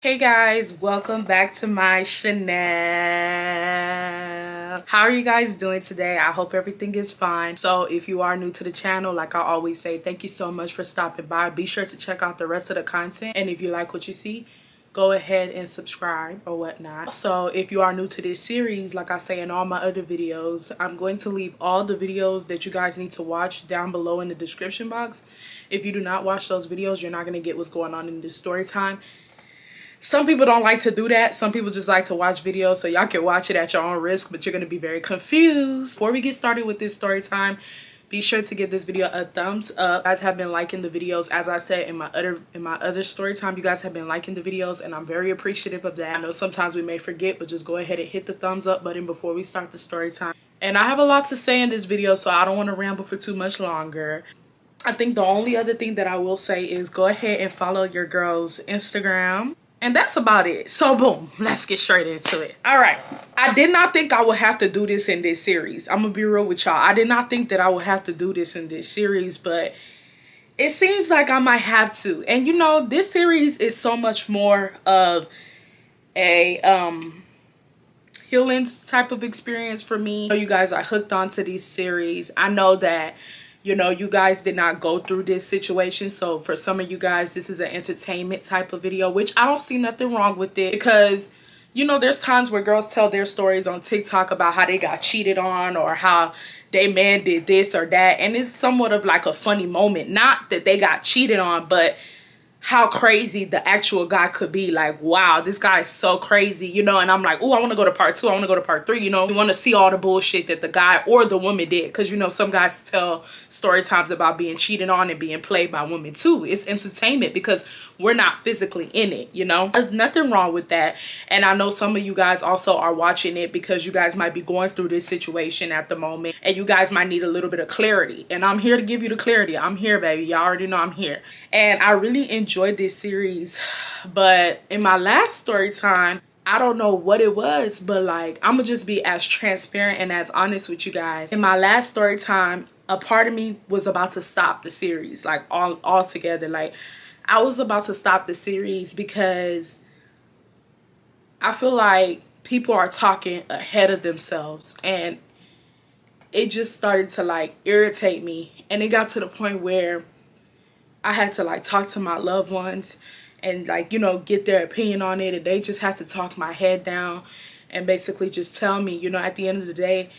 Hey guys, welcome back to my channel. How are you guys doing today? I hope everything is fine. So if you are new to the channel, like I always say, thank you so much for stopping by. Be sure to check out the rest of the content, and if you like what you see, go ahead and subscribe or whatnot. So if you are new to this series, like I say in all my other videos, I'm going to leave all the videos that you guys need to watch down below in the description box. If you do not watch those videos, you're not going to get what's going on in this story time. Some people don't like to do that. Some people just like to watch videos, so y'all can watch it at your own risk, but you're going to be very confused. Before we get started with this story time, be sure to give this video a thumbs up. You guys have been liking the videos. As I said in my other story time, you guys have been liking the videos, and I'm very appreciative of that. I know sometimes we may forget, but just go ahead and hit the thumbs up button before we start the story time. And I have a lot to say in this video, so I don't want to ramble for too much longer. I think the only other thing that I will say is go ahead and follow your girl's Instagram. And that's about it. So boom, let's get straight into it. All right. I did not think I would have to do this in this series. I'm gonna be real with y'all. I did not think that I would have to do this in this series, but it seems like I might have to. And you know, this series is so much more of a healing type of experience for me. I know you guys are hooked onto these series. I know that, you know, you guys did not go through this situation. So for some of you guys, this is an entertainment type of video, which I don't see nothing wrong with it, because, you know, there's times where girls tell their stories on TikTok about how they got cheated on or how their man did this or that. And it's somewhat of like a funny moment. Not that they got cheated on, but how crazy the actual guy could be. Like, wow, this guy is so crazy, you know. And I'm like, oh, I want to go to part 2. I want to go to part 3, you know. We want to see all the bullshit that the guy or the woman did, because, you know, some guys tell story times about being cheated on and being played by women too. It's entertainment because we're not physically in it, you know. There's nothing wrong with that. And I know some of you guys also are watching it because you guys might be going through this situation at the moment, and you guys might need a little bit of clarity. And I'm here to give you the clarity. I'm here, baby. Y'all already know I'm here. And I really enjoyed this series, but in my last story time, I don't know what it was, but like, I'm gonna just be as transparent and as honest with you guys. In my last story time, a part of me was about to stop the series, like all together. Like, I was about to stop the series because I feel like people are talking ahead of themselves, and it just started to like irritate me. And it got to the point where I had to like talk to my loved ones and like, you know, get their opinion on it. And they just had to talk my head down and basically just tell me, you know, at the end of the day,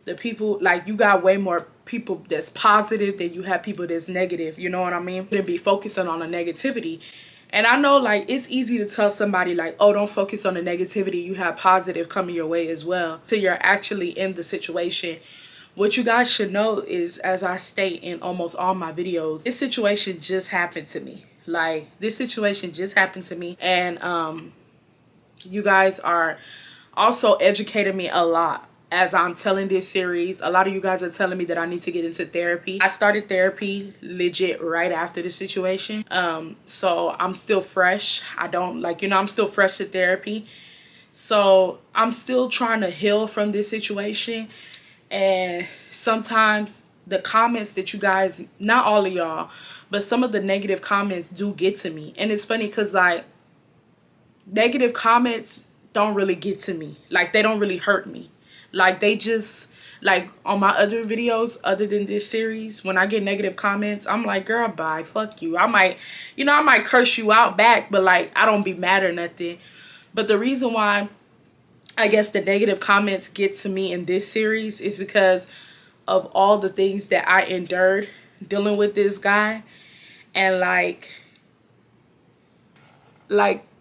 the people, like, you got way more people that's positive than you have people that's negative. You know what I mean? Then be focusing on the negativity. And I know, like, it's easy to tell somebody like, oh, don't focus on the negativity. You have positive coming your way as well, till you're actually in the situation. What you guys should know is, as I state in almost all my videos, this situation just happened to me. Like, this situation just happened to me. And you guys are also educating me a lot as I'm telling this series. A lot of you guys are telling me that I need to get into therapy. I started therapy legit right after the situation. So I'm still fresh. I don't, like, you know, I'm still fresh to therapy. So I'm still trying to heal from this situation. And sometimes the comments that you guys, not all of y'all, but some of the negative comments do get to me. And it's funny because, like, negative comments don't really get to me. Like, they don't really hurt me. Like, they just, like, on my other videos, other than this series, when I get negative comments, I'm like, girl, bye, fuck you. I might, you know, I might curse you out back, but, like, I don't be mad or nothing. But the reason why I guess the negative comments get to me in this series is because of all the things that I endured dealing with this guy. And like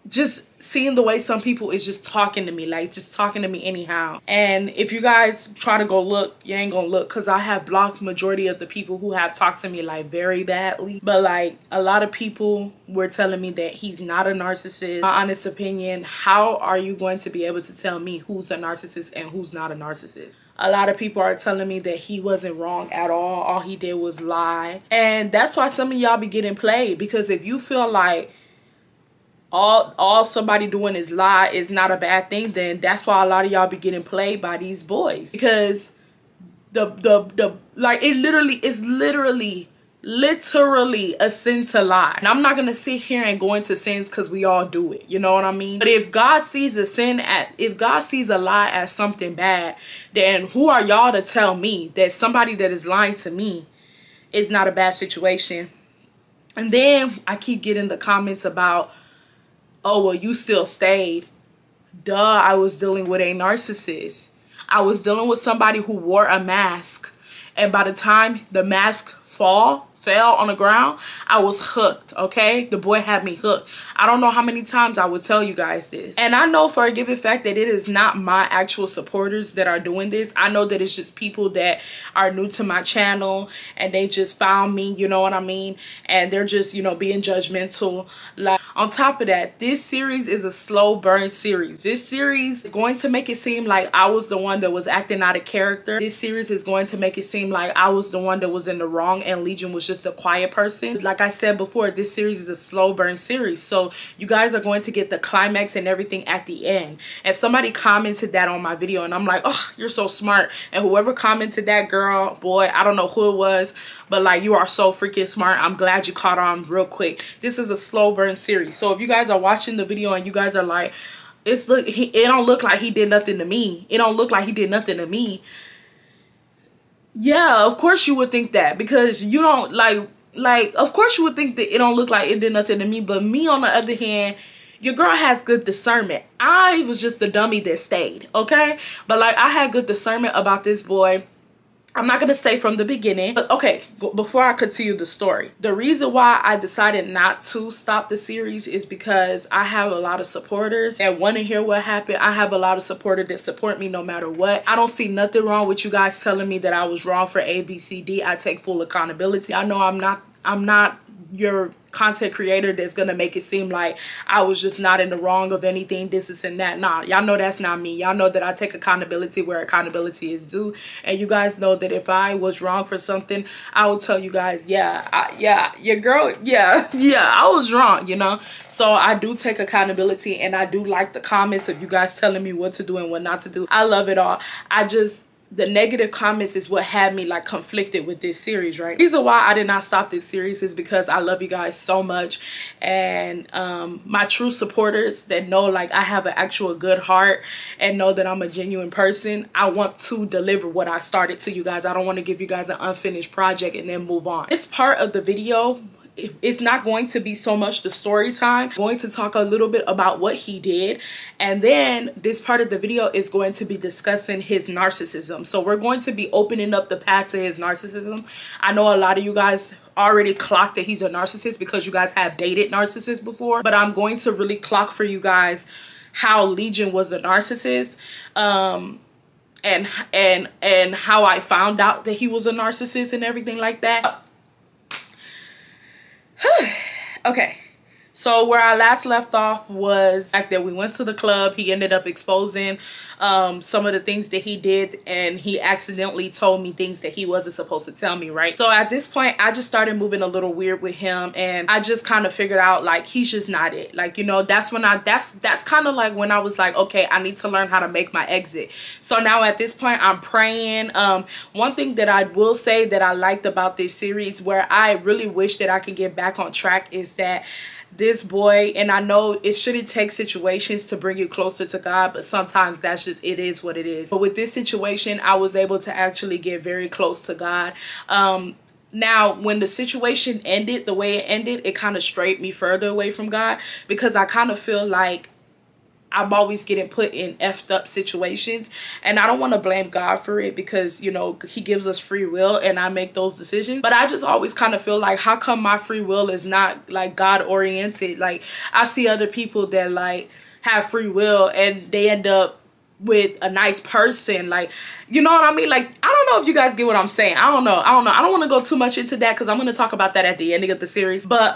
just seeing the way some people is just talking to me, like just talking to me anyhow. And if you guys try to go look, you ain't gonna look, because I have blocked majority of the people who have talked to me like very badly. But like, a lot of people were telling me that he's not a narcissist. My honest opinion, how are you going to be able to tell me who's a narcissist and who's not a narcissist? A lot of people are telling me that he wasn't wrong at all he did was lie. And that's why some of y'all be getting played, because if you feel like all somebody doing is lie is not a bad thing, then that's why a lot of y'all be getting played by these boys. Because the like, it's literally literally a sin to lie. And I'm not gonna sit here and go into sins because we all do it, you know what I mean? But if God sees if God sees a lie as something bad, then who are y'all to tell me that somebody that is lying to me is not a bad situation? And then I keep getting the comments about, oh, well, you still stayed. Duh, I was dealing with a narcissist. I was dealing with somebody who wore a mask. And by the time the mask fell on the ground, I was hooked, okay? The boy had me hooked. I don't know how many times I would tell you guys this. And I know for a given fact that it is not my actual supporters that are doing this. I know that it's just people that are new to my channel and they just found me, you know what I mean? And they're just, you know, being judgmental. Like, on top of that, this series is a slow burn series. This series is going to make it seem like I was the one that was acting out of character. This series is going to make it seem like I was the one that was in the wrong and Legion was just a quiet person. Like I said before, this series is a slow burn series. So you guys are going to get the climax and everything at the end. And somebody commented that on my video and I'm like, oh, you're so smart. And whoever commented that, girl, boy, I don't know who it was, but like, you are so freaking smart. I'm glad you caught on real quick. This is a slow burn series. So if you guys are watching the video and you guys are like, it don't look like he did nothing to me. It don't look like he did nothing to me. Yeah, of course you would think that, because you don't like of course you would think that it don't look like it did nothing to me. But me, on the other hand, your girl has good discernment. I was just the dummy that stayed, okay? But like, I had good discernment about this boy. I'm not going to say from the beginning, but okay, before I continue the story, the reason why I decided not to stop the series is because I have a lot of supporters that want to hear what happened. I have a lot of supporters that support me no matter what. I don't see nothing wrong with you guys telling me that I was wrong for A, B, C, D. I take full accountability. I know I'm not your content creator that's gonna make it seem like I was just not in the wrong of anything, this and that. Nah, y'all know that's not me. Y'all know that I take accountability where accountability is due, and you guys know that if I was wrong for something, I will tell you guys, yeah, your girl, yeah, I was wrong, you know. So I do take accountability, and I do like the comments of you guys telling me what to do and what not to do. I love it all. The negative comments is what had me like conflicted with this series, right? The reason why I did not stop this series is because I love you guys so much, and my true supporters that know like I have an actual good heart and know that I'm a genuine person, I want to deliver what I started to you guys. I don't want to give you guys an unfinished project and then move on. This part of the video, it's not going to be so much the story time. I'm going to talk a little bit about what he did, and then this part of the video is going to be discussing his narcissism. So we're going to be opening up the path to his narcissism. I know a lot of you guys already clocked that he's a narcissist because you guys have dated narcissists before, but I'm going to really clock for you guys how Legion was a narcissist, and how I found out that he was a narcissist and everything like that. Okay, so where I last left off was the fact that we went to the club. He ended up exposing some of the things that he did, and he accidentally told me things that he wasn't supposed to tell me, right? So at this point, I just started moving a little weird with him, and I just kind of figured out like he's just not it. Like, you know, that's when that's kind of like when I was like, okay, I need to learn how to make my exit. So now at this point, I'm praying. One thing that I will say that I liked about this series, where I really wish that I can get back on track, is that this boy, and I know it shouldn't take situations to bring you closer to God, but sometimes that's just, it is what it is. But with this situation, I was able to actually get very close to God. Now, when the situation ended the way it ended, it kind of strayed me further away from God, because I kind of feel like I'm always getting put in effed up situations, and I don't want to blame God for it, because, you know, he gives us free will and I make those decisions. But I just always kind of feel like, how come my free will is not like God oriented? Like, I see other people that like have free will and they end up with a nice person, like, you know what I mean? Like, I don't know if you guys get what I'm saying. I don't know. I don't want to go too much into that, because I'm going to talk about that at the ending of the series. But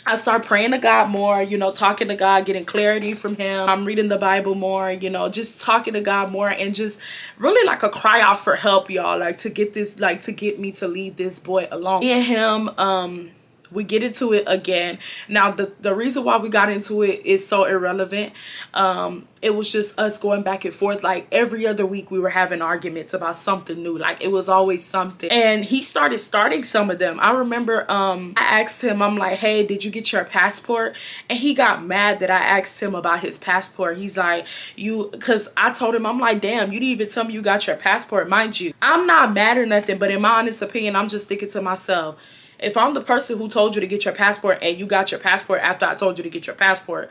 I start praying to God more, you know, talking to God, getting clarity from him. I'm reading the Bible more, you know, just talking to God more, and just really like a cry out for help, y'all, like to get this, like to get me to leave this boy alone. Me and him, we get into it again. Now the reason why we got into it is so irrelevant. It was just us going back and forth. Like every other week we were having arguments about something new. Like it was always something, and he started starting some of them. I remember I asked him, I'm like, hey, did you get your passport? And he got mad that I asked him about his passport. He's like, because I told him, I'm like, damn, you didn't even tell me you got your passport. Mind you, I'm not mad or nothing, but in my honest opinion, I'm just thinking to myself, if I'm the person who told you to get your passport and you got your passport after I told you to get your passport,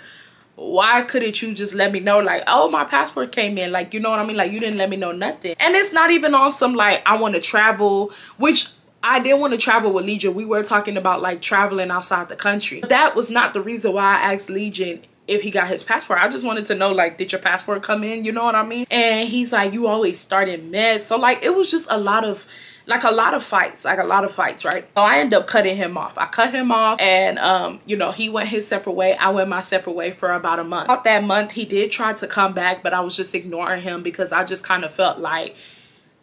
why couldn't you just let me know, like, oh, my passport came in? Like, you know what I mean? Like, you didn't let me know nothing. And it's not even on some, like, I want to travel, which I didn't want to travel with Legion. We were talking about, like, traveling outside the country. That was not the reason why I asked Legion if he got his passport. I just wanted to know, like, did your passport come in? You know what I mean? And he's like, you always start in mess. So, like, it was just a lot of fights, right? So I ended up cutting him off. I cut him off, and you know, he went his separate way. I went my separate way for about a month. About that month, he did try to come back, but I was just ignoring him because I just kind of felt like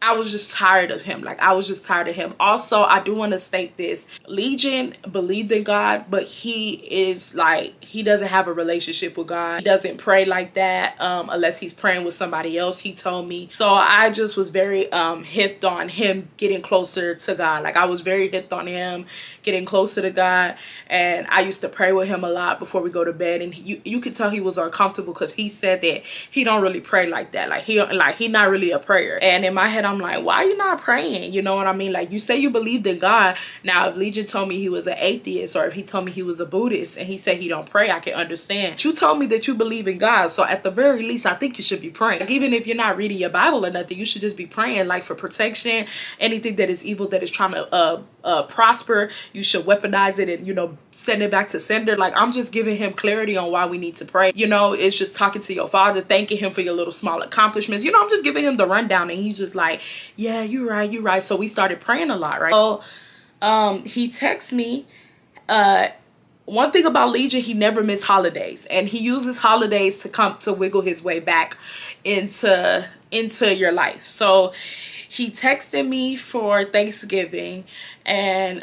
I was just tired of him. Like, I was just tired of him. Also, I do want to state this. Legion believed in God, but he is like, he doesn't have a relationship with God. He doesn't pray like that unless he's praying with somebody else, he told me. So I just was very hipped on him getting closer to God. Like, I was very hipped on him getting closer to God. And I used to pray with him a lot before we go to bed. And you could tell he was uncomfortable because he said that he don't really pray like that. Like, he not really a prayer. And in my head, I'm like, why are you not praying? You know what I mean? Like, you say you believed in God. Now, if Legion told me he was an atheist, or if he told me he was a Buddhist and he said he don't pray, I can understand. But you told me that you believe in God. So at the very least, I think you should be praying. Like, even if you're not reading your Bible or nothing, you should just be praying, like, for protection. Anything that is evil, that is trying to prosper, you should weaponize it and, you know, send it back to sender. Like, I'm just giving him clarity on why we need to pray. You know, it's just talking to your father, thanking him for your little small accomplishments. You know, I'm just giving him the rundown, and he's just like, yeah, you're right. So we started praying a lot, right? So he texts me. One thing about Legion, he never missed holidays, and he uses holidays to come to wiggle his way back into your life. So he texted me for Thanksgiving, and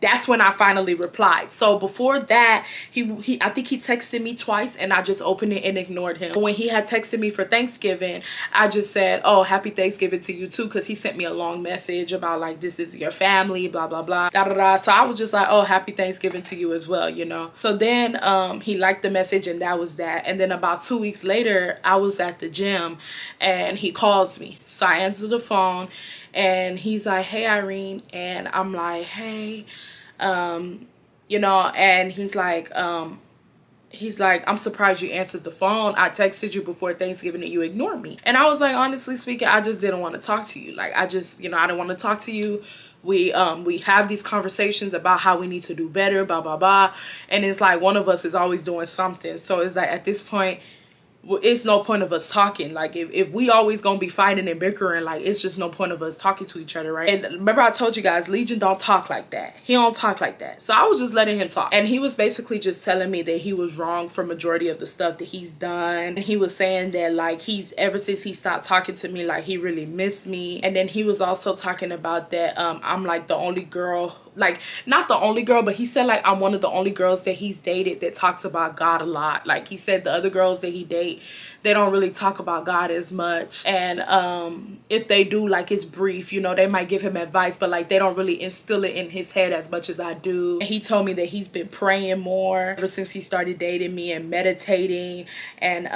that's when I finally replied. So before that, I think he texted me twice, and I just opened it and ignored him. When he had texted me for Thanksgiving, I just said, oh, happy Thanksgiving to you too, because he sent me a long message about, like, this is your family, blah blah blah, da da da. So I was just like, oh, happy Thanksgiving to you as well, you know. So then he liked the message, and that was that. And then about 2 weeks later, I was at the gym, and he calls me. So I answered the phone, and he's like, hey, Irene. And I'm like, hey, you know, and he's like, I'm surprised you answered the phone. I texted you before Thanksgiving and you ignored me. And I was like, honestly speaking, I just didn't want to talk to you. Like, I just, you know, I didn't want to talk to you. We have these conversations about how we need to do better, blah, blah, blah. And it's like one of us is always doing something. So it's like, at this point, it's no point of us talking. Like, if we always gonna be fighting and bickering, like, it's just no point of us talking to each other, right? And remember, I told you guys, Legion don't talk like that. He don't talk like that. So I was just letting him talk, and he was basically just telling me that he was wrong for majority of the stuff that he's done. And he was saying that, like, ever since he stopped talking to me, like, he really missed me. And then he was also talking about that I'm like the only girl, like, not the only girl, but he said, like, I'm one of the only girls that he's dated that talks about God a lot. Like, he said the other girls that he dates, they don't really talk about God as much. And if they do, like, it's brief, you know, they might give him advice, but, like, they don't really instill it in his head as much as I do. And he told me that he's been praying more ever since he started dating me, and meditating, and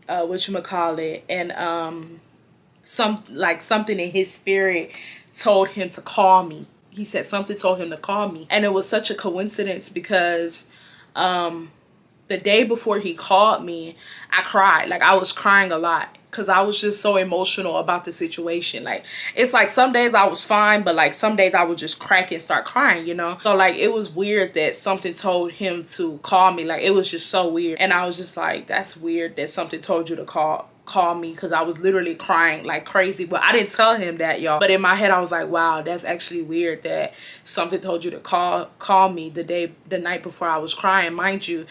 whatchamacallit, and something in his spirit told him to call me. He said something told him to call me. And it was such a coincidence because the day before he called me, I cried. Like, I was crying a lot because I was just so emotional about the situation. Like, it's like some days I was fine, but, like, some days I would just crack and start crying, you know? So, like, it was weird that something told him to call me. Like, it was just so weird. And I was just like, that's weird that something told you to call me, because I was literally crying like crazy. But I didn't tell him that, y'all. But in my head, I was like, wow, that's actually weird that something told you to call me the night before I was crying. Mind you,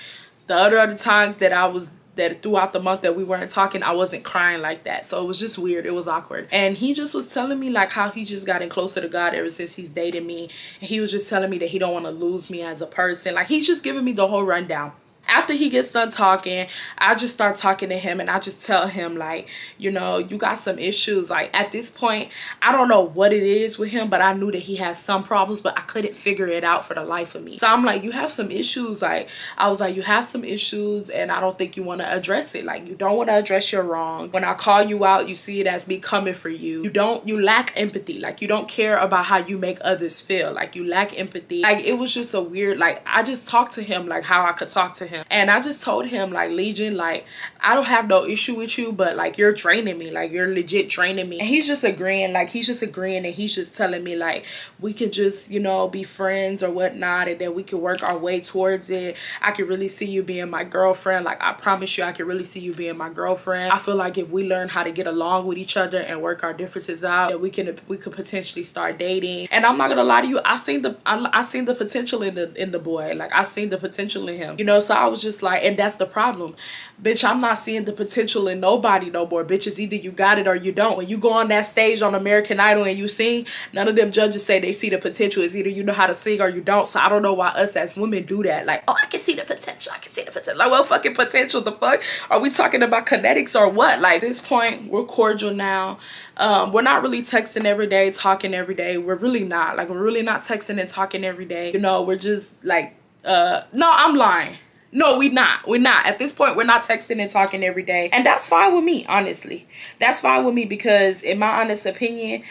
the other times that I was that throughout the month that we weren't talking, I wasn't crying like that. So it was just weird. It was awkward. And he just was telling me like how he just gotten closer to God ever since he's dated me. And he was just telling me that he don't want to lose me as a person. Like, he's just giving me the whole rundown. After he gets done talking, I just start talking to him, and I just tell him, like, you know, you got some issues. Like, at this point, I don't know what it is with him, but I knew that he has some problems, but I couldn't figure it out for the life of me. So I'm like, you have some issues. Like, I was like, you have some issues, and I don't think you want to address it. Like, you don't want to address your wrong. When I call you out, you see it as me coming for you. You lack empathy. Like, you don't care about how you make others feel. Like, you lack empathy. Like, it was just a weird, like, I just talked to him like how I could talk to him. And I just told him, like, Legion, like, I don't have no issue with you, but like, you're draining me. Like, you're legit draining me. And he's just agreeing. Like, he's just agreeing, and he's just telling me like, we can just, you know, be friends or whatnot, and then we can work our way towards it. I can really see you being my girlfriend. Like, I promise you, I can really see you being my girlfriend. I feel like if we learn how to get along with each other and work our differences out, that we could potentially start dating. And I'm not gonna lie to you, I seen the potential in the boy. Like, I seen the potential in him, you know. So I was just like, and that's the problem, bitch. I'm not seeing the potential in nobody no more, bitch. It's either you got it or you don't. When you go on that stage on American Idol and you sing, none of them judges say they see the potential. It's either you know how to sing or you don't. So I don't know why us as women do that. Like, oh, I can see the potential. I can see the potential. Like, what fucking potential? The fuck? Are we talking about kinetics or what? Like, at this point, we're cordial now. We're not really texting every day, talking every day. We're really not. Like, we're really not texting and talking every day. You know, we're just like, no, I'm lying. No, we're not. At this point, we're not texting and talking every day. And that's fine with me, honestly. That's fine with me, because in my honest opinion,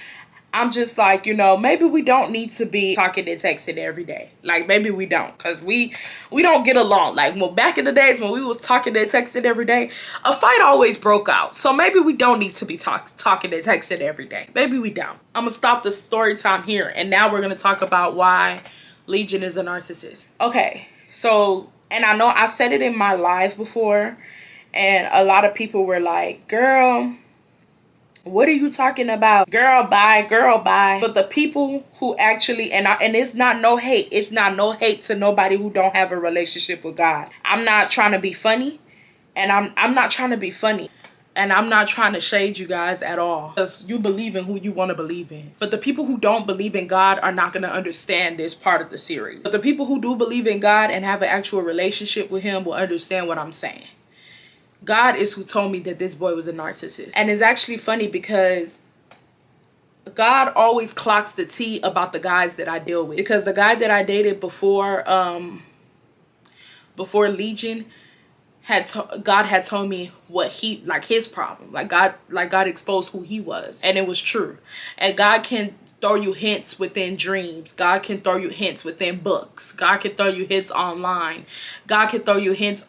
I'm just like, you know, maybe we don't need to be talking and texting every day. Like, maybe we don't, because we don't get along. Like, well, back in the days when we was talking and texting every day, a fight always broke out. So maybe we don't need to be talking and texting every day. Maybe we don't. I'm going to stop the story time here. And now we're going to talk about why Legion is a narcissist. Okay, so... And I know I said it in my live before, and a lot of people were like, girl, what are you talking about? Girl, bye, girl, bye. But the people who actually, and it's not no hate. It's not no hate to nobody who don't have a relationship with God. I'm not trying to be funny, and I'm not trying to be funny. And I'm not trying to shade you guys at all, because you believe in who you want to believe in. But the people who don't believe in God are not going to understand this part of the series. But the people who do believe in God and have an actual relationship with him will understand what I'm saying. God is who told me that this boy was a narcissist. And it's actually funny because God always clocks the tea about the guys that I deal with. Because the guy that I dated before Legion, God had told me what he, like, his problem. Like God exposed who he was, and it was true. And God can throw you hints within dreams. God can throw you hints within books. God can throw you hints online. God can throw you hints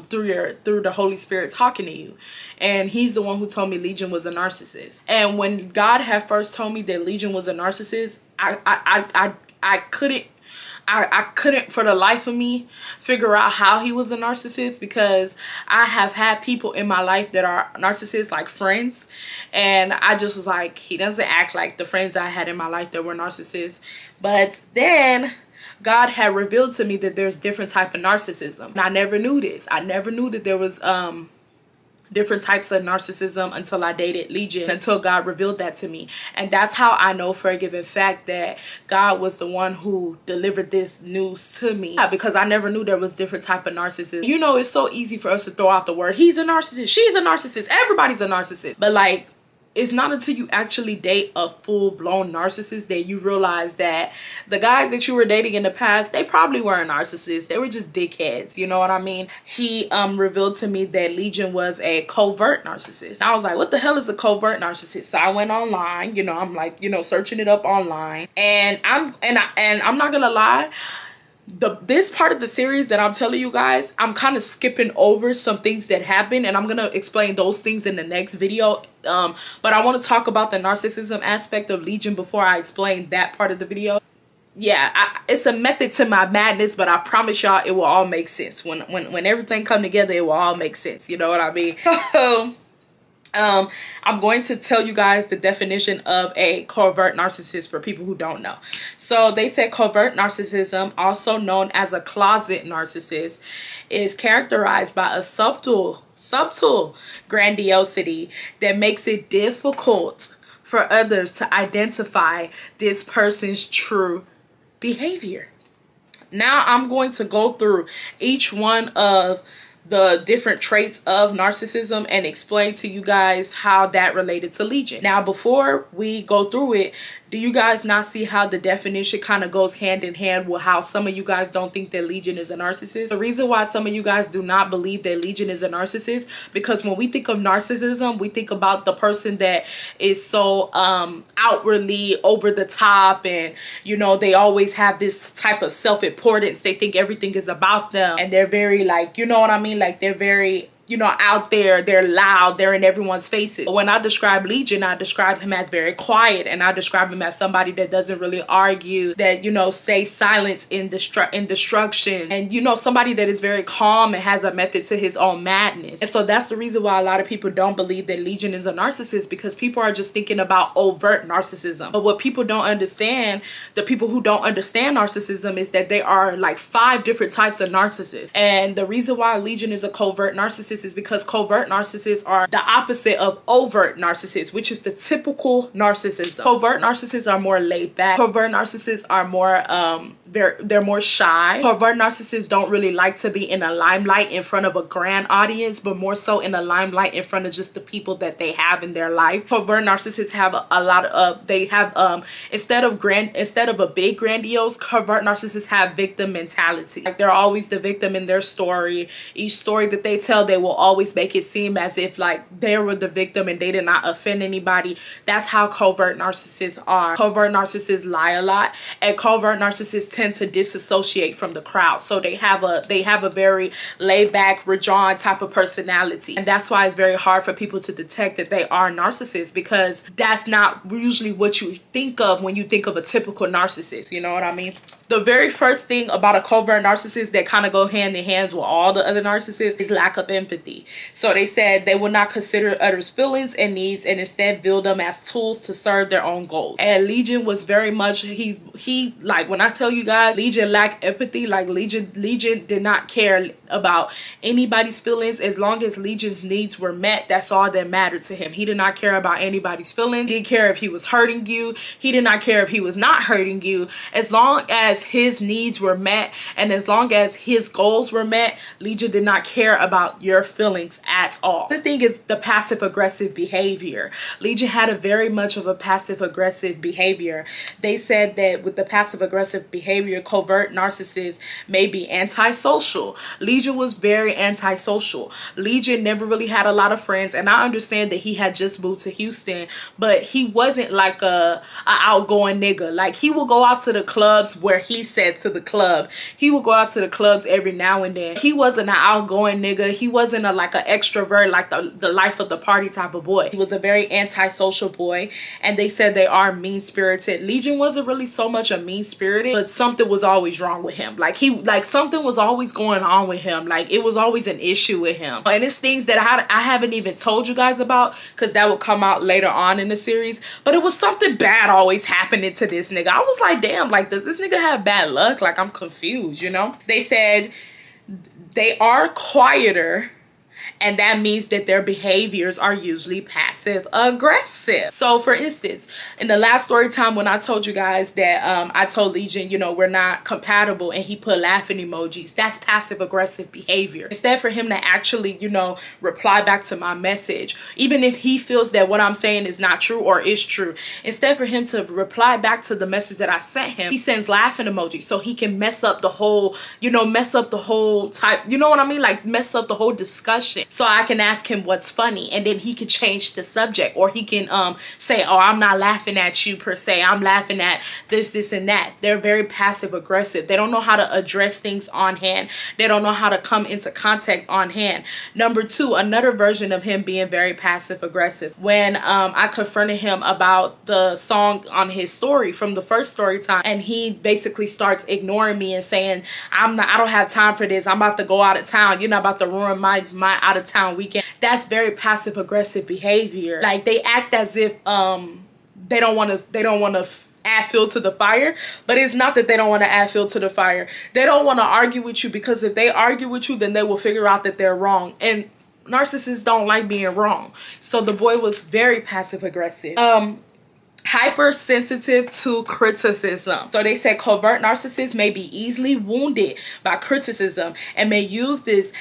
through the Holy Spirit talking to you. And he's the one who told me Legion was a narcissist. And when God had first told me that Legion was a narcissist, I couldn't for the life of me figure out how he was a narcissist, because I have had people in my life that are narcissists, like friends, and I just was like, he doesn't act like the friends I had in my life that were narcissists. But then God had revealed to me that there's different type of narcissism. And I never knew this. I never knew that there was different types of narcissism until I dated Legion, until God revealed that to me. And that's how I know for a given fact that God was the one who delivered this news to me, because I never knew there was different type of narcissism. You know, it's so easy for us to throw out the word, he's a narcissist, she's a narcissist, everybody's a narcissist. But like, it's not until you actually date a full-blown narcissist that you realize that the guys that you were dating in the past, they probably weren't narcissists. They were just dickheads. You know what I mean? He revealed to me that Legion was a covert narcissist. I was like, what the hell is a covert narcissist? So I went online, you know, I'm like, you know, searching it up online. And I'm not gonna lie, this part of the series that I'm telling you guys, I'm kind of skipping over some things that happen, and I'm gonna explain those things in the next video. But I want to talk about the narcissism aspect of Legion before I explain that part of the video. Yeah, it's a method to my madness, but I promise y'all it will all make sense. When everything come together, it will all make sense. You know what I mean? I'm going to tell you guys the definition of a covert narcissist for people who don't know. So they said covert narcissism, also known as a closet narcissist, is characterized by a subtle grandiosity that makes it difficult for others to identify this person's true behavior. Now I'm going to go through each one of the different traits of narcissism and explain to you guys how that related to Legion. Now, before we go through it, do you guys not see how the definition kind of goes hand in hand with how some of you guys don't think that Legion is a narcissist? The reason why some of you guys do not believe that Legion is a narcissist, because when we think of narcissism, we think about the person that is so outwardly over the top, and you know, they always have this type of self-importance. They think everything is about them, and they're very, like, you know what I mean, like they're very, you know, out there, they're loud, they're in everyone's faces. But when I describe Legion, I describe him as very quiet, and I describe him as somebody that doesn't really argue, that, you know, say silence in destruction, and, you know, somebody that is very calm and has a method to his own madness. And so that's the reason why a lot of people don't believe that Legion is a narcissist, because people are just thinking about overt narcissism. But what people don't understand, the people who don't understand narcissism, is that there are like 5 different types of narcissists. And the reason why Legion is a covert narcissist is because covert narcissists are the opposite of overt narcissists, which is the typical narcissism. Covert narcissists are more laid back. Covert narcissists are more they're more shy. Covert narcissists don't really like to be in a limelight in front of a grand audience, but more so in the limelight in front of just the people that they have in their life. Covert narcissists have a lot of they have instead of a big grandiose, covert narcissists have victim mentality. Like, they're always the victim in their story. Each story that they tell, they will always make it seem as if like they were the victim and they did not offend anybody. That's how covert narcissists are. Covert narcissists lie a lot, and covert narcissists tend to disassociate from the crowd. So they have a very laid back, redrawn type of personality, and that's why it's very hard for people to detect that they are narcissists, because that's not usually what you think of when you think of a typical narcissist. You know what I mean? The very first thing about a covert narcissist that kind of go hand in hand with all the other narcissists is lack of empathy. So they said they will not consider others' feelings and needs, and instead view them as tools to serve their own goals. And Legion was very much, he like, when I tell you guys, Legion lacked empathy. Like, Legion did not care about anybody's feelings. As long as Legion's needs were met, that's all that mattered to him. He did not care about anybody's feelings. He didn't care if he was hurting you. He did not care if he was not hurting you. As long as his needs were met and as long as his goals were met, Legion did not care about your feelings at all. The thing is the passive aggressive behavior. Legion had a very much of a passive aggressive behavior. They said that with the passive aggressive behavior, covert narcissists may be antisocial. Legion was very antisocial. Legion never really had a lot of friends, and I understand that he had just moved to Houston, but he wasn't like a outgoing nigga. Like, he will go out to the clubs where he says to the club. He would go out to the clubs every now and then. He wasn't an outgoing nigga. He wasn't like an extrovert, like the life of the party type of boy. He was a very antisocial boy, and they said they are mean-spirited. Legion wasn't really so much a mean-spirited, but something was always wrong with him. Like, something was always going on with him. Like, it was always an issue with him. And it's things that I haven't even told you guys about, because that will come out later on in the series. But it was something bad always happening to this nigga. I was like, damn, like, does this nigga have bad luck? Like, I'm confused, you know? They said they are quieter, and that means that their behaviors are usually passive aggressive. So for instance, in the last story time when I told you guys that I told Legion, you know, we're not compatible, and he put laughing emojis, that's passive aggressive behavior. Instead for him to actually, you know, reply back to my message, even if he feels that what I'm saying is not true or is true, instead for him to reply back to the message that I sent him, he sends laughing emojis so he can mess up the whole, you know, mess up the whole type, you know what I mean? Like, mess up the whole discussion. So I can ask him what's funny, and then he can change the subject, or he can say, oh, I'm not laughing at you per se, I'm laughing at this and that. They're very passive aggressive. They don't know how to address things on hand. They don't know how to come into contact on hand. Number two, another version of him being very passive aggressive, when I confronted him about the song on his story from the first story time, and he basically starts ignoring me and saying, I don't have time for this, I'm about to go out of town, you're not about to ruin my out of town weekend. That's very passive aggressive behavior. Like, they act as if they don't want to add fuel to the fire, but it's not that they don't want to add fuel to the fire. They don't want to argue with you, because if they argue with you, then they will figure out that they're wrong, and narcissists don't like being wrong. So the boy was very passive aggressive. Hypersensitive to criticism. So they said covert narcissists may be easily wounded by criticism and may use this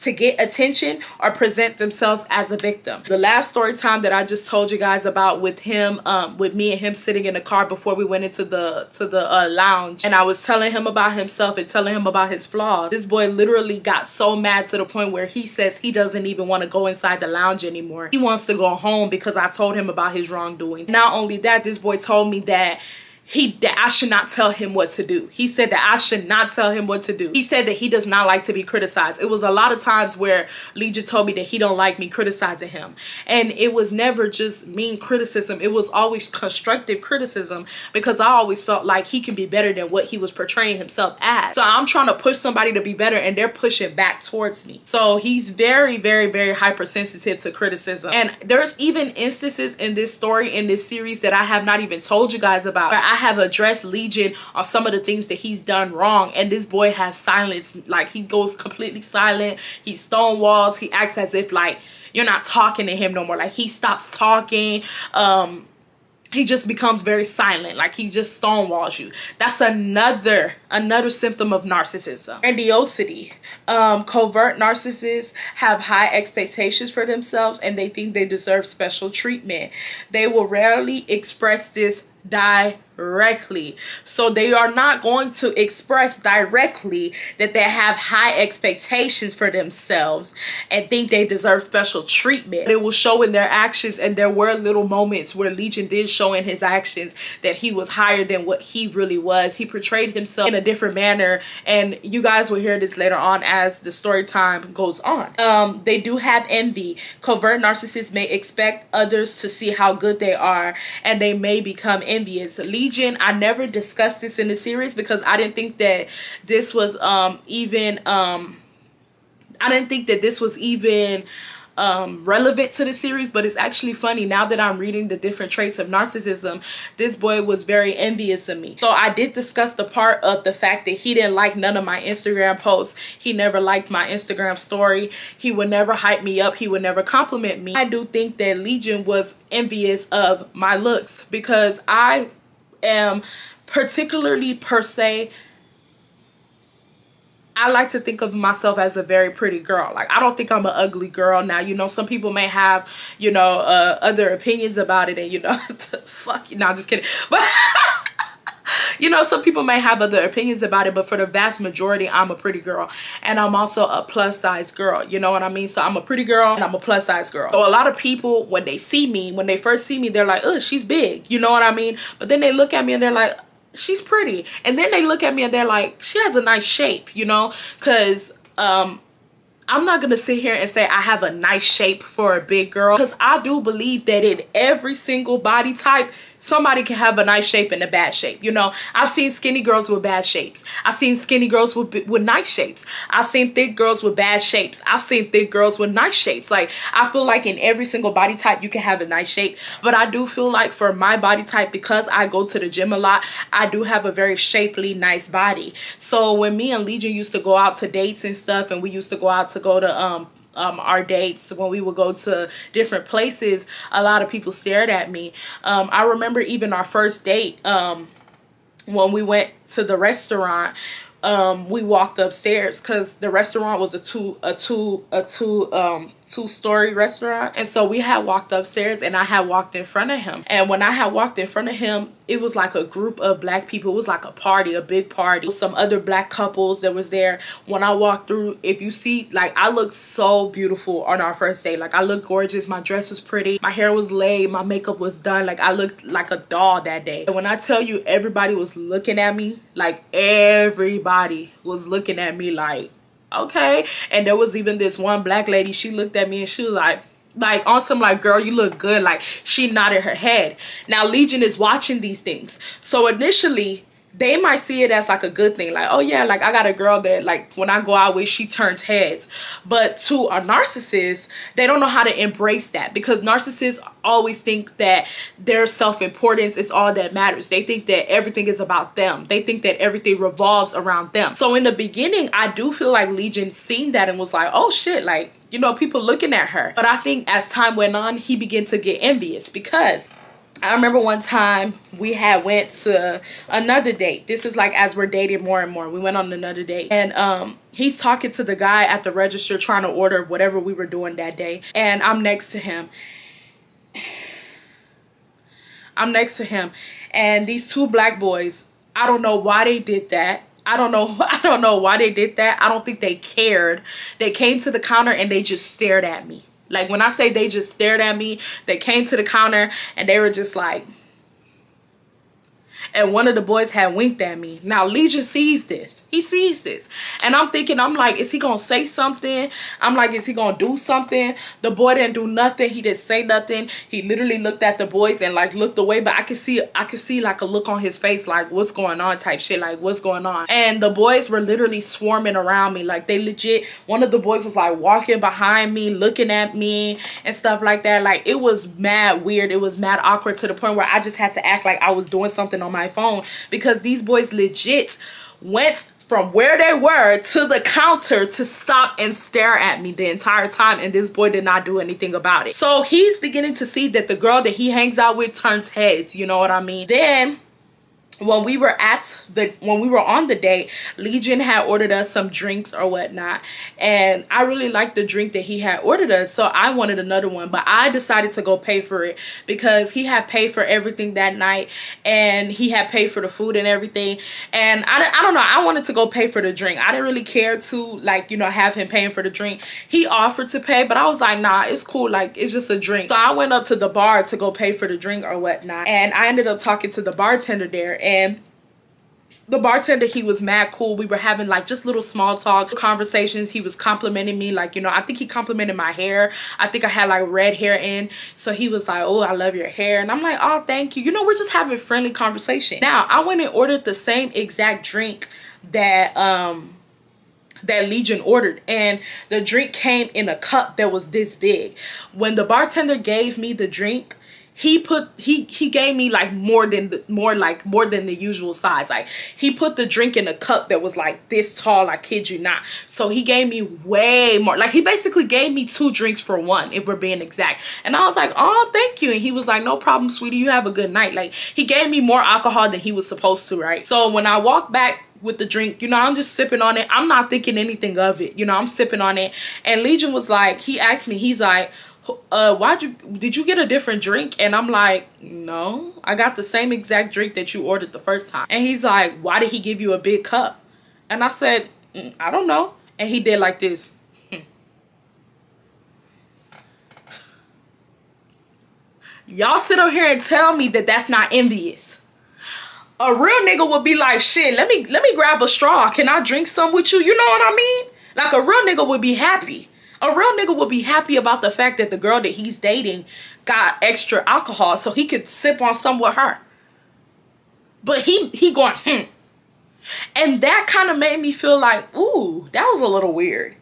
to get attention or present themselves as a victim. The last story time that I just told you guys about with him, with me and him sitting in the car before we went into the lounge, and I was telling him about himself and telling him about his flaws. This boy literally got so mad to the point where he says he doesn't even want to go inside the lounge anymore. He wants to go home because I told him about his wrongdoing. Not only that, this boy told me that I should not tell him what to do. He said that I should not tell him what to do. He said that he does not like to be criticized. It was a lot of times where Legion told me that he don't like me criticizing him. And it was never just mean criticism. It was always constructive criticism, because I always felt like he can be better than what he was portraying himself as. So I'm trying to push somebody to be better, and they're pushing back towards me. So he's very, very, very hypersensitive to criticism. And there's even instances in this story, in this series, that I have not even told you guys about, where I have addressed Legion on some of the things that he's done wrong, and this boy has silence. Like, he goes completely silent. He stonewalls. He acts as if like you're not talking to him no more. Like, he stops talking. He just becomes very silent. Like, he just stonewalls you. That's another symptom of narcissism. Grandiosity. Covert narcissists have high expectations for themselves, and they think they deserve special treatment. They will rarely express this directly. So they are not going to express directly that they have high expectations for themselves and think they deserve special treatment. It will show in their actions, and there were little moments where Legion did show in his actions that he was higher than what he really was. He portrayed himself in a different manner, and you guys will hear this later on as the story time goes on. They do have envy. Covert narcissists may expect others to see how good they are, and they may become envious. Legion, I never discussed this in the series because I didn't think that this was relevant to the series. But it's actually funny now that I'm reading the different traits of narcissism. This boy was very envious of me. So I did discuss the part of the fact that he didn't like none of my Instagram posts. He never liked my Instagram story. He would never hype me up. He would never compliment me. I do think that Legion was envious of my looks, because I am particularly, per se, I like to think of myself as a very pretty girl. Like, I don't think I'm an ugly girl. Now, you know, some people may have, you know, other opinions about it, and, you know, fuck you. No, I'm just kidding. But you know, some people may have other opinions about it, but for the vast majority, I'm a pretty girl. And I'm also a plus size girl. You know what I mean? So I'm a pretty girl and I'm a plus size girl. So a lot of people, when they see me, when they first see me, they're like, oh, she's big. You know what I mean? But then they look at me and they're like, she's pretty. And then they look at me and they're like, she has a nice shape, you know? Because I'm not gonna sit here and say I have a nice shape for a big girl, because I do believe that in every single body type, somebody can have a nice shape and a bad shape. You know, I've seen skinny girls with bad shapes. I've seen skinny girls with nice shapes. I've seen thick girls with bad shapes. I've seen thick girls with nice shapes. Like, I feel like in every single body type, you can have a nice shape. But I do feel like for my body type, because I go to the gym a lot, I do have a very shapely, nice body. So when me and Legion used to go out to dates and stuff, and we used to go out to go to our dates, when we would go to different places, a lot of people stared at me. I remember even our first date, when we went to the restaurant, we walked upstairs because the restaurant was a two-story restaurant, and so we had walked upstairs and I had walked in front of him. And when I had walked in front of him, it was like a group of black people. It was like a party, a big party. Some other black couples that was there. When I walked through, if you see, like, I looked so beautiful on our first date. Like, I looked gorgeous. My dress was pretty. My hair was laid. My makeup was done. Like, I looked like a doll that day. And when I tell you, everybody was looking at me, like, everybody was looking at me like, okay. And there was even this one black lady, she looked at me and she was like on some like, girl, you look good. Like, she nodded her head. Now Legion is watching these things. So initially they might see it as like a good thing, like, oh yeah, like I got a girl that like when I go out with, she turns heads. But to a narcissist, they don't know how to embrace that, because narcissists always think that their self-importance is all that matters. They think that everything is about them. They think that everything revolves around them. So in the beginning, I do feel like Legion seen that and was like, oh shit, like, you know, people looking at her. But I think as time went on, he began to get envious, because I remember one time we had went to another date. This is like as we're dating more and more. We went on another date, and he's talking to the guy at the register trying to order whatever we were doing that day. And I'm next to him. And these two black boys, I don't know why they did that. I don't know why they did that. I don't think they cared. They came to the counter and they just stared at me. Like, when I say they just stared at me, they came to the counter and they were just like, and one of the boys had winked at me. Now, Legion sees this. He sees this. And I'm thinking, I'm like, is he going to say something? I'm like, is he going to do something? The boy didn't do nothing. He didn't say nothing. He literally looked at the boys and like looked away. But I could see like a look on his face, like, what's going on type shit. Like, what's going on? And the boys were literally swarming around me. Like, they legit, one of the boys was like walking behind me, looking at me and stuff like that. Like, it was mad weird. It was mad awkward, to the point where I just had to act like I was doing something on my phone, because these boys legit went from where they were to the counter to stop and stare at me the entire time, and this boy did not do anything about it. So he's beginning to see that the girl that he hangs out with turns heads, you know what I mean? Then when we were on the date, Legion had ordered us some drinks or whatnot, and I really liked the drink that he had ordered us, so I wanted another one. But I decided to go pay for it, because he had paid for everything that night, and he had paid for the food and everything. And I don't know, I wanted to go pay for the drink. I didn't really care to, like, you know, have him paying for the drink. He offered to pay, but I was like, nah, it's cool, like, it's just a drink. So I went up to the bar to go pay for the drink or whatnot, and I ended up talking to the bartender there. And the bartender, he was mad cool. We were having like just little small talk conversations. He was complimenting me, like, you know, I think he complimented my hair. I think I had like red hair in. So he was like, oh, I love your hair. And I'm like, oh, thank you. You know, we're just having friendly conversation. Now, I went and ordered the same exact drink that that Legion ordered, and the drink came in a cup that was this big. When the bartender gave me the drink, he gave me like more than the usual size. Like, he put the drink in a cup that was like this tall, I kid you not. So he gave me way more. Like, he basically gave me 2 drinks for 1, if we're being exact. And I was like, oh, thank you. And he was like, no problem, sweetie, you have a good night. Like, he gave me more alcohol than he was supposed to, right? So when I walked back with the drink, you know, I'm just sipping on it. I'm not thinking anything of it. You know, I'm sipping on it. And Legion was like, he asked me, he's like, did you get a different drink? And I'm like, no, I got the same exact drink that you ordered the first time. And he's like, why did he give you a big cup? And I said, I don't know. And he did like this. Y'all sit up here and tell me that that's not envious. A real nigga would be like, shit, let me grab a straw. Can I drink some with you? You know what I mean? Like, a real nigga would be happy. A real nigga would be happy about the fact that the girl that he's dating got extra alcohol so he could sip on some with her. But he going, And that kind of made me feel like, ooh, that was a little weird.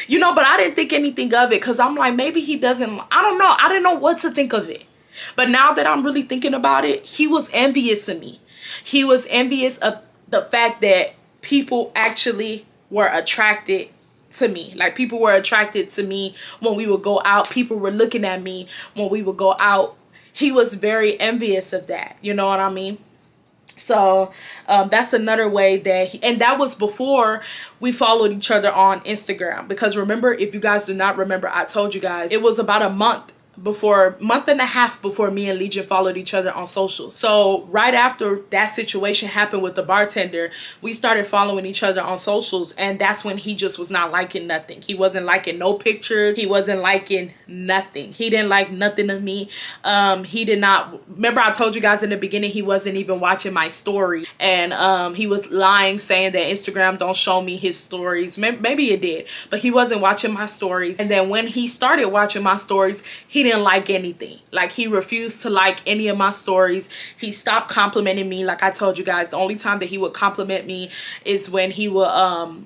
You know, but I didn't think anything of it, because I'm like, maybe he doesn't, I don't know. I didn't know what to think of it. But now that I'm really thinking about it, he was envious of me. He was envious of the fact that people actually were attracted to me. Like, people were attracted to me when we would go out. People were looking at me when we would go out. He was very envious of that. You know what I mean? So that's another way that and that was before we followed each other on Instagram. Because remember, if you guys do not remember, I told you guys it was about a month and a half before me and Legion followed each other on socials. So right after that situation happened with the bartender, we started following each other on socials, and that's when he just was not liking nothing. He wasn't liking no pictures. He wasn't liking nothing. He didn't like nothing of me. He did not, remember I told you guys in the beginning he wasn't even watching my story, and he was lying saying that Instagram don't show me his stories. Maybe it did, but he wasn't watching my stories. And then when he started watching my stories, he didn't like anything. Like, he refused to like any of my stories. He stopped complimenting me. Like I told you guys, the only time that he would compliment me is when he would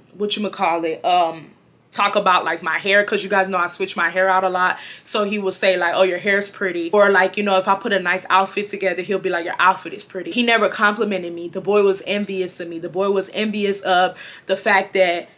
talk about like my hair, because you guys know I switch my hair out a lot. So he will say like, oh, your hair's pretty, or like, you know, if I put a nice outfit together, he'll be like, your outfit is pretty. He never complimented me. The boy was envious of me. The boy was envious of the fact that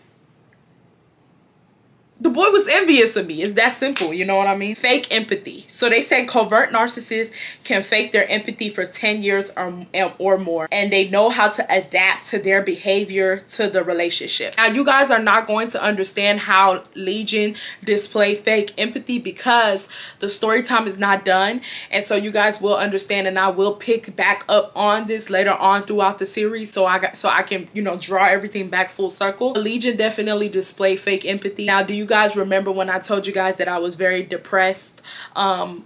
it's that simple, you know what I mean? Fake empathy. So they say covert narcissists can fake their empathy for 10 years or more, and they know how to adapt to their behavior to the relationship. Now, you guys are not going to understand how Legion display fake empathy because the story time is not done, and so you guys will understand, and I will pick back up on this later on throughout the series, so I can, you know, draw everything back full circle. Legion definitely display fake empathy. Now, do you guys remember when I told you guys that I was very depressed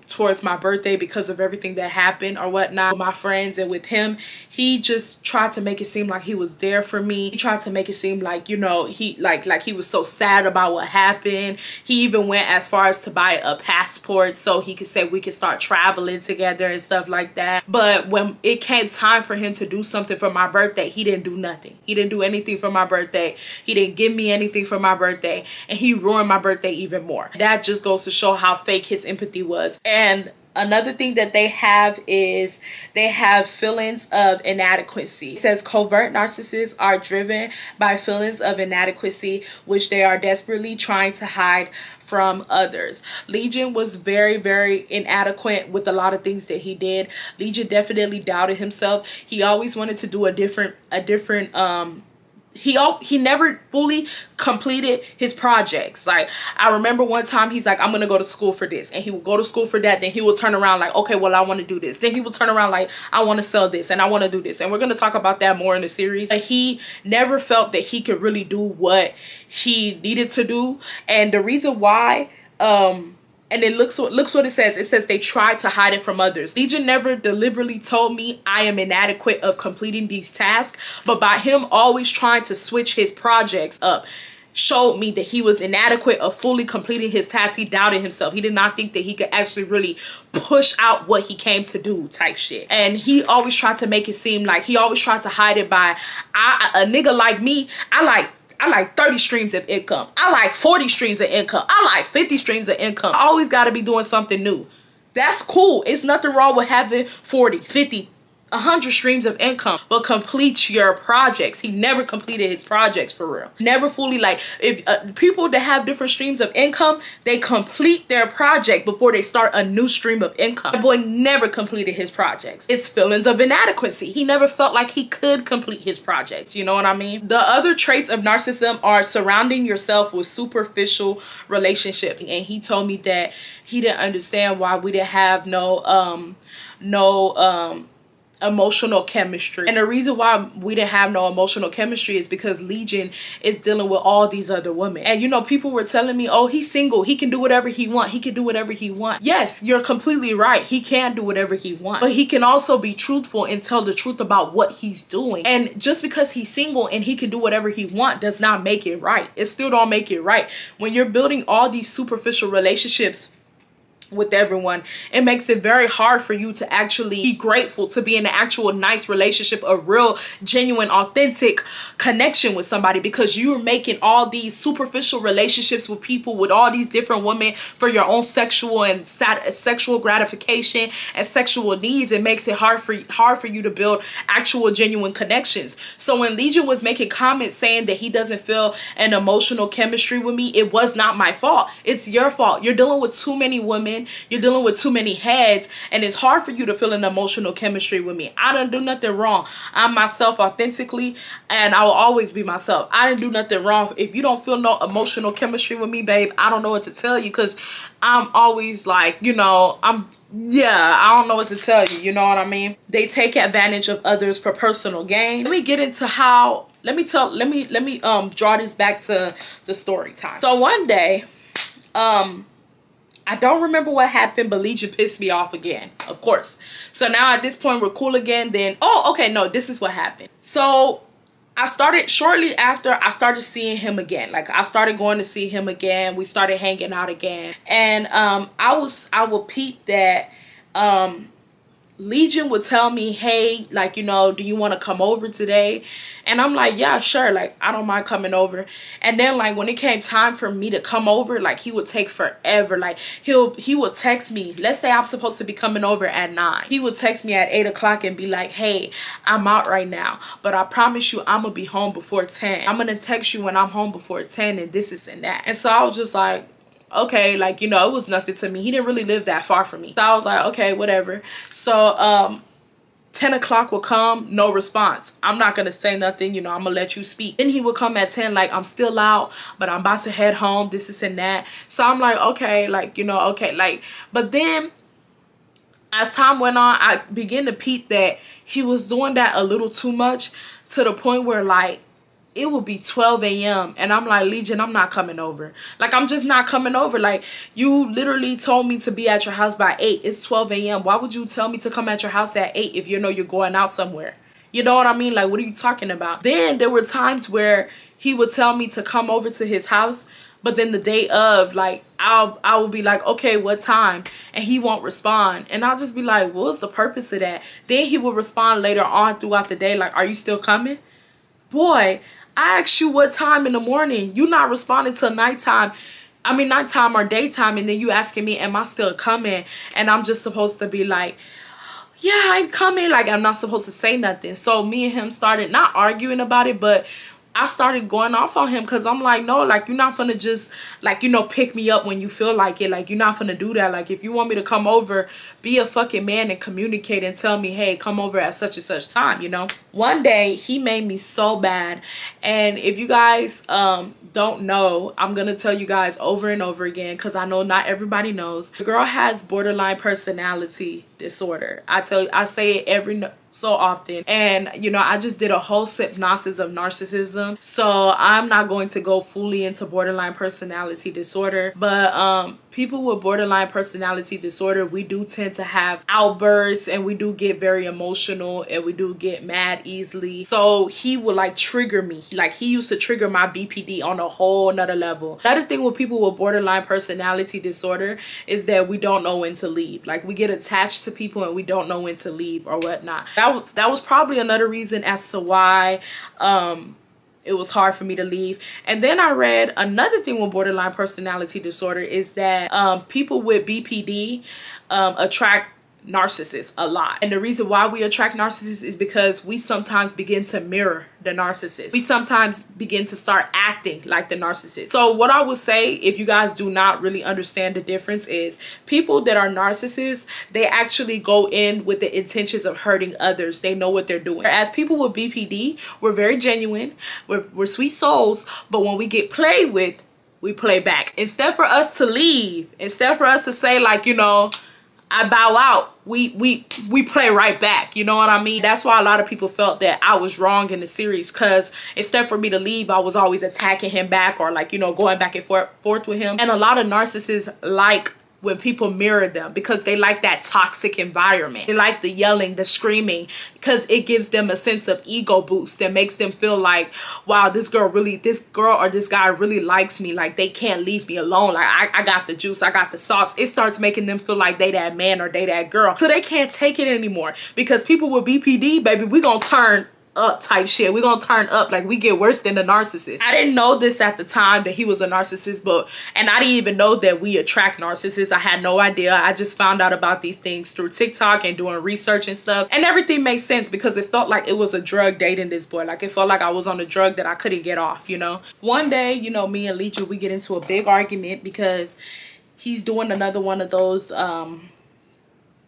towards my birthday because of everything that happened or whatnot with my friends and with him? He just tried to make it seem like he was there for me. He tried to make it seem like, you know, he like he was so sad about what happened. He even went as far as to buy a passport so he could say we could start traveling together and stuff like that. But when it came time for him to do something for my birthday, he didn't do nothing. He didn't do anything for my birthday. He didn't give me anything for my birthday, and he ruined my birthday even more. That just goes to show how fake his empathy was. And another thing that they have is they have feelings of inadequacy. It says covert narcissists are driven by feelings of inadequacy, which they are desperately trying to hide from others. Legion was very, very inadequate with a lot of things that he did. Legion definitely doubted himself. He always wanted to do a different he never fully completed his projects. Like, I remember one time he's like, I'm gonna go to school for this, and he will go to school for that. Then he will turn around like, okay, well, I want to do this. Then he will turn around like, I want to sell this and I want to do this, and we're gonna talk about that more in the series. But he never felt that he could really do what he needed to do, and the reason why and it looks what it says. It says they tried to hide it from others. Legion never deliberately told me I am inadequate of completing these tasks, but by him always trying to switch his projects up showed me that he was inadequate of fully completing his task. He doubted himself. He did not think that he could actually really push out what he came to do type shit. And he always tried to make it seem like, he always tried to hide it by, a nigga like me, I like 30 streams of income. I like 40 streams of income. I like 50 streams of income. I always got to be doing something new. That's cool. It's nothing wrong with having 40, 50, 100 streams of income, but complete your projects. He never completed his projects for real. Never fully, like, if people that have different streams of income, they complete their project before they start a new stream of income. My boy never completed his projects. It's feelings of inadequacy. He never felt like he could complete his projects. You know what I mean? The other traits of narcissism are surrounding yourself with superficial relationships. And he told me that he didn't understand why we didn't have no emotional chemistry. And the reason why we didn't have no emotional chemistry is because Legion is dealing with all these other women. And you know, people were telling me, oh, he's single, he can do whatever he wants, he can do whatever he wants. Yes, you're completely right, he can do whatever he wants, but he can also be truthful and tell the truth about what he's doing. And just because he's single and he can do whatever he wants does not make it right. It still don't make it right. When you're building all these superficial relationships with everyone, it makes it very hard for you to actually be grateful to be in an actual nice relationship, a real genuine authentic connection with somebody, because you're making all these superficial relationships with people, with all these different women, for your own sexual and sexual gratification and sexual needs. It makes it hard for you to build actual genuine connections. So when Legion was making comments saying that he doesn't feel an emotional chemistry with me, it was not my fault. It's your fault. You're dealing with too many women. You're dealing with too many heads, and it's hard for you to feel an emotional chemistry with me. I didn't do nothing wrong. I'm myself authentically, and I will always be myself. I didn't do nothing wrong. If you don't feel no emotional chemistry with me, babe, I don't know what to tell you, because I'm always like, you know, I don't know what to tell you. You know what I mean? They take advantage of others for personal gain. Let me get into how, let me draw this back to the story time. So one day, I don't remember what happened, but Legion pissed me off again, of course. So now at this point, we're cool again. Then, oh, okay, no, this is what happened. So I started shortly after I started seeing him again. Like I started going to see him again. We started hanging out again. And I would peep that Legion would tell me, hey, like, you know, do you want to come over today? And I'm like, yeah, sure. Like, I don't mind coming over. And then, like, when it came time for me to come over, like, he would take forever. Like, he would text me. Let's say I'm supposed to be coming over at 9. He would text me at 8 o'clock and be like, hey, I'm out right now, but I promise you I'm going to be home before 10. I'm going to text you when I'm home before 10 and this and that. And so I was just like, okay, like, you know, it was nothing to me. He didn't really live that far from me. So I was like, okay, whatever. So 10 o'clock will come, no response. I'm not gonna say nothing, you know, I'm gonna let you speak. Then he would come at 10 like, I'm still out, but I'm about to head home, this and that. So I'm like, okay, like, you know, okay, like, but then as time went on, I began to peep that he was doing that a little too much, to the point where, like, it would be 12 a.m. and I'm like, Legion, I'm not coming over. Like, I'm just not coming over. Like, you literally told me to be at your house by 8. It's 12 a.m. Why would you tell me to come at your house at 8 if you know you're going out somewhere? You know what I mean? Like, what are you talking about? Then there were times where he would tell me to come over to his house, but then the day of, like, I will be like, okay, what time? And he won't respond. And I'll just be like, what's the purpose of that? Then he will respond later on throughout the day, like, are you still coming? Boy, I asked you what time in the morning. You not responding till nighttime. I mean, nighttime or daytime. And then you asking me, am I still coming? And I'm just supposed to be like, yeah, I'm coming. Like, I'm not supposed to say nothing. So me and him started not arguing about it, but I started going off on him, because I'm like, no, like, you're not gonna just, like, you know, pick me up when you feel like it. Like, you're not gonna do that. Like, if you want me to come over, be a fucking man and communicate and tell me, hey, come over at such and such time, you know. One day he made me so bad, and if you guys don't know, I'm gonna tell you guys over and over again, because I know not everybody knows. The girl has borderline personality disorder. I say it every so often, and you know, I just did a whole synopsis of narcissism, so I'm not going to go fully into borderline personality disorder. But people with borderline personality disorder, we do tend to have outbursts, and we do get very emotional, and we do get mad easily. So he would like trigger me. Like, he used to trigger my BPD on a whole nother level. Another thing with people with borderline personality disorder is that we don't know when to leave. Like, we get attached to people and we don't know when to leave or whatnot. That was probably another reason as to why it was hard for me to leave. And then I read another thing with borderline personality disorder is that people with BPD attract narcissists a lot. And the reason why we attract narcissists is because we sometimes begin to mirror the narcissist. We sometimes begin to start acting like the narcissist. So what I would say, if you guys do not really understand the difference, is people that are narcissists, they actually go in with the intentions of hurting others. They know what they're doing. Whereas people with BPD, we're very genuine, we're sweet souls, but when we get played with, we play back. Instead for us to leave, instead for us to say, like, you know, I bow out, we play right back. You know what I mean? That's why a lot of people felt that I was wrong in the series, because instead for me to leave, I was always attacking him back, or like, you know, going back and forth with him. And a lot of narcissists like when people mirror them, because they like that toxic environment. They like the yelling, the screaming, because it gives them a sense of ego boost that makes them feel like, wow, this girl or this guy really likes me. Like, they can't leave me alone. Like, I got the juice, I got the sauce. It starts making them feel like they that man or they that girl. So they can't take it anymore, because people with BPD, baby, we gonna turn up type shit. We're gonna turn up. Like, we get worse than the narcissist. I didn't know this at the time, that he was a narcissist, and I didn't even know that we attract narcissists. I had no idea. I just found out about these things through TikTok and doing research and stuff, and everything makes sense, because it felt like it was a drug dating this boy. Like, it felt like I was on a drug that I couldn't get off, you know. One day, you know, me and Legion, we get into a big argument because he's doing another one of those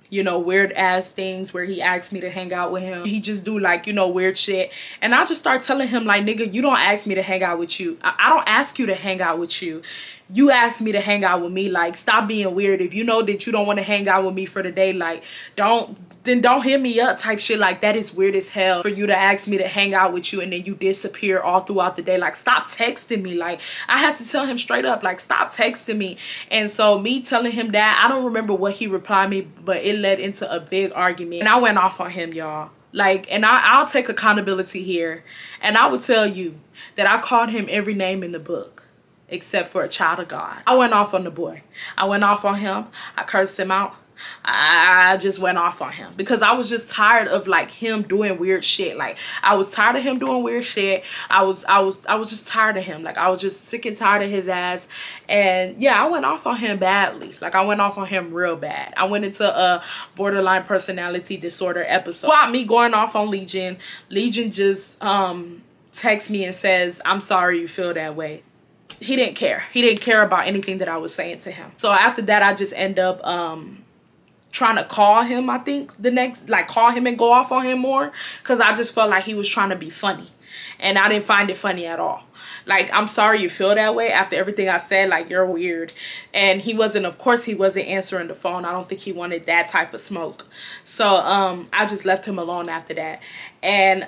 you know, weird ass things where he asks me to hang out with him. He just do, like, you know, weird shit. And I just start telling him, like, nigga, you don't ask me to hang out with you. I don't ask you to hang out with you. You asked me to hang out with me. Like, stop being weird. If you know that you don't want to hang out with me for the day, like, don't hit me up type shit. Like, that is weird as hell for you to ask me to hang out with you and then you disappear all throughout the day. Like, stop texting me. Like, I had to tell him straight up, like, stop texting me. And so me telling him that, I don't remember what he replied me, but it led into a big argument. And I went off on him, y'all. Like, and I'll take accountability here, and I will tell you that I called him every name in the book except for a child of God. I went off on the boy. I went off on him. I cursed him out. I just went off on him because I was just tired of like him doing weird shit. Like, I was tired of him doing weird shit. I was just tired of him. Like, I was just sick and tired of his ass. And yeah, I went off on him badly. Like, I went off on him real bad. I went into a borderline personality disorder episode. About me going off on Legion, Legion just texts me and says, "I'm sorry you feel that way." He didn't care. He didn't care about anything that I was saying to him. So after that, I just end up trying to call him, I think, call him and go off on him more, because I just felt like he was trying to be funny, and I didn't find it funny at all. Like, I'm sorry you feel that way after everything I said. Like, you're weird. And he wasn't, of course, he wasn't answering the phone. I don't think he wanted that type of smoke. So I just left him alone after that. And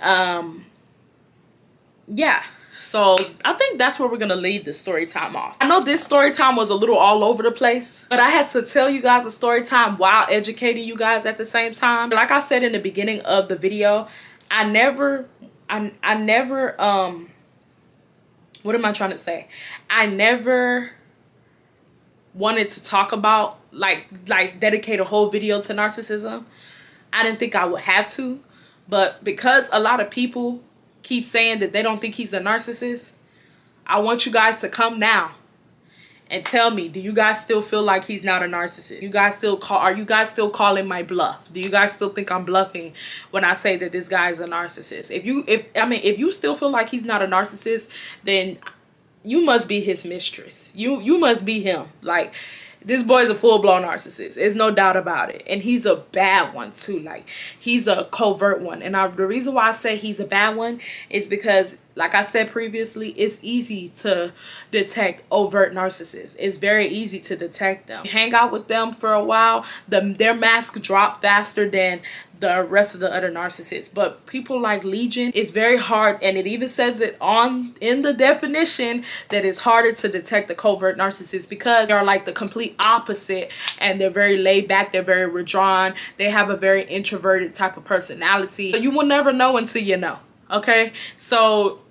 yeah. So I think that's where we're going to leave the story time off. I know this story time was a little all over the place, but I had to tell you guys a story time while educating you guys at the same time. Like I said in the beginning of the video, I never, what am I trying to say? I never wanted to talk about, like dedicate a whole video to narcissism. I didn't think I would have to, but because a lot of people keep saying that they don't think he's a narcissist, I want you guys to come now and tell me, do you guys still feel like he's not a narcissist? Are you guys still calling my bluff? Do you guys still think I'm bluffing when I say that this guy is a narcissist? If you still feel like he's not a narcissist, then you must be his mistress. You must be him. Like, this boy's a full-blown narcissist. There's no doubt about it. And he's a bad one, too. Like, he's a covert one. And the reason why I say he's a bad one is because, like I said previously, it's easy to detect overt narcissists. It's very easy to detect them. You hang out with them for a while, their mask drop faster than the rest of the other narcissists. But people like Legion, it's very hard, and it even says it in the definition that it's harder to detect the covert narcissists because they're like the complete opposite, and they're very laid back, they're very withdrawn, they have a very introverted type of personality. So you will never know until you know. Okay, so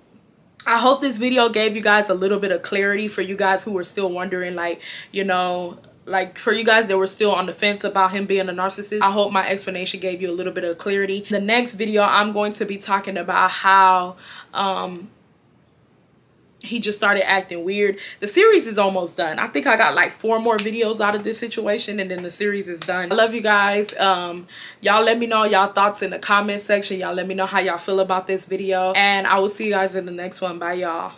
I hope this video gave you guys a little bit of clarity for you guys who were still wondering, like, you know, like for you guys that were still on the fence about him being a narcissist. I hope my explanation gave you a little bit of clarity. The next video, I'm going to be talking about how he just started acting weird. The series is almost done. I think I got like 4 more videos out of this situation, and then the series is done. I love you guys. Y'all let me know y'all thoughts in the comment section. Y'all let me know how y'all feel about this video, and I will see you guys in the next one. Bye, y'all.